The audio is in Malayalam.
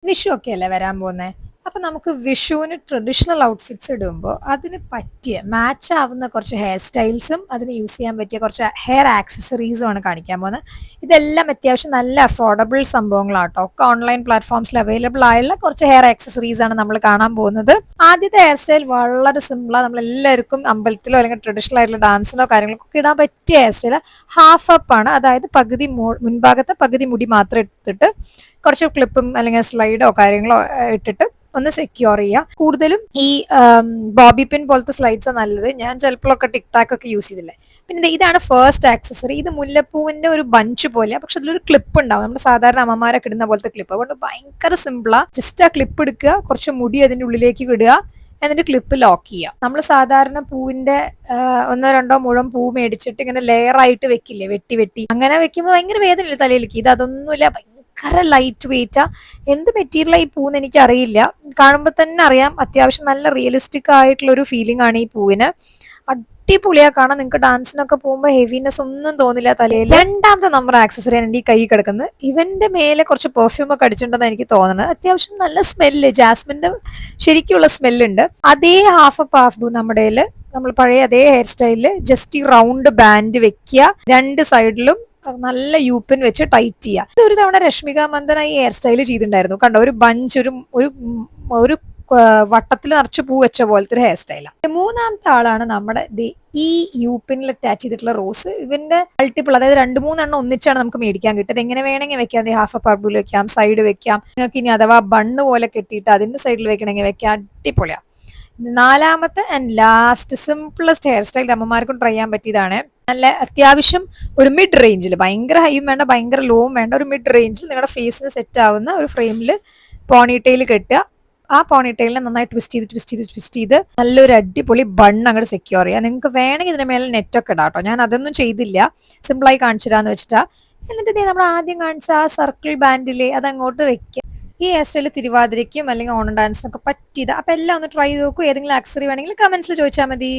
വിഷു ഒക്കെ അല്ലേ വരാൻ പോകുന്നത്. അപ്പൊ നമുക്ക് വിഷുവിന് ട്രഡീഷണൽ ഔട്ട്ഫിറ്റ്സ് ഇടുമ്പോൾ അതിന് പറ്റിയ മാച്ച് ആവുന്ന കുറച്ച് ഹെയർ സ്റ്റൈൽസും അതിന് യൂസ് ചെയ്യാൻ പറ്റിയ കുറച്ച് ഹെയർ ആക്സസറീസും ആണ് കാണിക്കാൻ പോകുന്നത്. ഇതെല്ലാം അത്യാവശ്യം നല്ല അഫോർഡബിൾ സംഭവങ്ങളാട്ടോ. ഒക്കെ ഓൺലൈൻ പ്ലാറ്റ്ഫോംസിൽ അവൈലബിൾ ആയുള്ള കുറച്ച് ഹെയർ ആക്സസറീസ് ആണ് നമ്മൾ കാണാൻ പോകുന്നത്. ആദ്യത്തെ ഹെയർ സ്റ്റൈൽ വളരെ സിമ്പിളാണ്. നമ്മൾ എല്ലാവർക്കും അമ്പലത്തിലോ അല്ലെങ്കിൽ ട്രഡീഷണൽ ആയിട്ടുള്ള ഡാൻസിനോ കാര്യങ്ങൾക്കൊക്കെ ഇടാൻ പറ്റിയ ഹെയർ സ്റ്റൈൽ ഹാഫ് അപ്പ് ആണ്. അതായത് പകുതി മുൻഭാഗത്തെ പകുതി മുടി മാത്രം എടുത്തിട്ട് കുറച്ച് ക്ലിപ്പും അല്ലെങ്കിൽ സ്ലൈഡോ കാര്യങ്ങളോ ഇട്ടിട്ട് ഒന്ന് സെക്യൂർ ചെയ്യുക. കൂടുതലും ഈ ബോബി പിൻ പോലത്തെ സ്ലൈഡ്സ് നല്ലത്. ഞാൻ ചിലപ്പോഴൊക്കെ ടിക്ടാക്ക് ഒക്കെ യൂസ് ചെയ്തില്ലേ. പിന്നെ ഇതാണ് ഫസ്റ്റ് ആക്സസറി. ഇത് മുല്ലപ്പൂവിന്റെ ഒരു ബഞ്ച് പോലെ, പക്ഷെ അതിലൊരു ക്ലിപ്പ് ഉണ്ടാവും. നമ്മുടെ സാധാരണ അമ്മമാരൊക്കെ ഇടുന്ന പോലത്തെ ക്ലിപ്പ്. അതുകൊണ്ട് ഭയങ്കര സിമ്പിളാ. ജസ്റ്റ് ആ ക്ലിപ്പ് എടുക്കുക, കുറച്ച് മുടി അതിന്റെ ഉള്ളിലേക്ക് വിടുക, എന്നിട്ട് ക്ലിപ്പ് ലോക്ക് ചെയ്യുക. നമ്മൾ സാധാരണ പൂവിന്റെ ഒന്നോ രണ്ടോ മുഴം പൂ മേടിച്ചിട്ട് ഇങ്ങനെ ലെയർ ആയിട്ട് വെക്കില്ലേ, വെട്ടി വെട്ടി അങ്ങനെ വെക്കുമ്പോൾ ഭയങ്കര വേദനയില്ല തലയിലേക്ക്. ഇത് അതൊന്നുമില്ല, ഭയങ്കര ലൈറ്റ് വെയിറ്റാ. എന്ത് മെറ്റീരിയലാ ഈ പൂന്ന് എനിക്ക് അറിയില്ല. കാണുമ്പോൾ തന്നെ അറിയാം അത്യാവശ്യം നല്ല റിയലിസ്റ്റിക് ആയിട്ടുള്ള ഒരു ഫീലിംഗ് ആണ് ഈ പൂവിന്. അടിപൊളിയാ കാണാൻ. നിങ്ങൾക്ക് ഡാൻസിനൊക്കെ പോകുമ്പോൾ ഹെവിനെസ് ഒന്നും തോന്നില്ല തലയിൽ. രണ്ടാമത്തെ നമ്പർ ആക്സസറി ആണ് എൻ്റെ ഈ കൈ കിടക്കുന്നത്. ഇവന്റെ മേലെ കുറച്ച് പെർഫ്യൂം ഒക്കെ അടിച്ചിട്ടുണ്ടെന്ന് എനിക്ക് തോന്നുന്നത്. അത്യാവശ്യം നല്ല സ്മെല്ല്, ജാസ്മിന്റെ ശരിക്കുള്ള സ്മെല്ലുണ്ട്. അതേ ഹാഫ് അപ്പ് ഹാഫ് ഡു നമ്മുടെ നമ്മൾ പഴയ അതേ ഹെയർ സ്റ്റൈലില് ജസ്റ്റ് ഈ റൗണ്ട് ബാൻഡ് വെക്കുക, രണ്ട് സൈഡിലും നല്ല യൂപ്പിൻ വെച്ച് ടൈറ്റ് ചെയ്യുക. ഇത് ഒരു തവണ രശ്മിക മന്ദന ഈ ഹെയർ സ്റ്റൈൽ ചെയ്തിട്ടുണ്ടായിരുന്നു. കണ്ടോ, ഒരു ബഞ്ച്, ഒരു വട്ടത്തിൽ നിറച്ച് പൂ വെച്ച പോലത്തെ ഒരു ഹെയർ സ്റ്റൈലാണ്. മൂന്നാമത്തെ ആളാണ് നമ്മുടെ ഈ യൂപ്പിനിൽ അറ്റാച്ച് ചെയ്തിട്ടുള്ള റോസ്. ഇവന്റെ മൾട്ടിപ്പിൾ, അതായത് 2-3 ഒന്നിച്ചാണ് നമുക്ക് മേടിക്കാൻ കിട്ടുന്നത്. എങ്ങനെ വേണമെങ്കിൽ വെക്കാം. ഹാഫ് അപ്പ് അർബുൽ വെക്കാം, സൈഡ് വെക്കാം. നിങ്ങൾക്ക് ഇനി അഥവാ ബണ്ണ് പോലെ കെട്ടിയിട്ട് അതിന്റെ സൈഡിൽ വെക്കണമെങ്കിൽ വെക്കാം. അടിപൊളിയാണ്. നാലാമത്തെ and last simplest hair style അമ്മമാർക്കും ട്രൈ ചെയ്യാൻ പറ്റിയതാണ്. നല്ല അത്യാവശ്യം ഒരു മിഡ് റേഞ്ചിൽ, ഭയങ്കര ഹൈയും വേണ്ട ഭയങ്കര ലോവും വേണ്ട, ഒരു മിഡ് റേഞ്ചിൽ നിങ്ങളുടെ ഫേസിന് സെറ്റ് ആവുന്ന ഒരു ഫ്രെയിമിൽ പോണിറ്റെയിൽ കെട്ടുക. ആ പോണിറ്റെയിലിനെ നന്നായി ട്വിസ്റ്റ് ചെയ്ത് നല്ലൊരു അടിപൊളി ബൺ അങ്ങോട്ട് സെക്യൂർ ചെയ്യുക. നിങ്ങൾക്ക് വേണമെങ്കിൽ ഇതിന്റെ മേലെ നെറ്റൊക്കെ ഇടാം കേട്ടോ. ഞാൻ അതൊന്നും ചെയ്തില്ല, സിമ്പിളായി കാണിച്ചിടാന്ന് വെച്ചിട്ടാ. എന്നിട്ട് നമ്മൾ ആദ്യം കാണിച്ച ആ സർക്കിൾ ബാൻഡിലെ അതങ്ങോട്ട് വെക്കുക. ഈ ഹെയർ സ്റ്റൈൽ തിരുവാതിരയ്ക്കും അല്ലെങ്കിൽ ഓണം ഡാൻസിനൊക്കെ പറ്റിയത്. അപ്പൊ എല്ലാം ഒന്ന് ട്രൈ ചെയ്ത് നോക്കൂ. ഏതെങ്കിലും ആക്സറി വേണമെങ്കിൽ കമന്റ്സിൽ ചോദിച്ചാൽ മതി.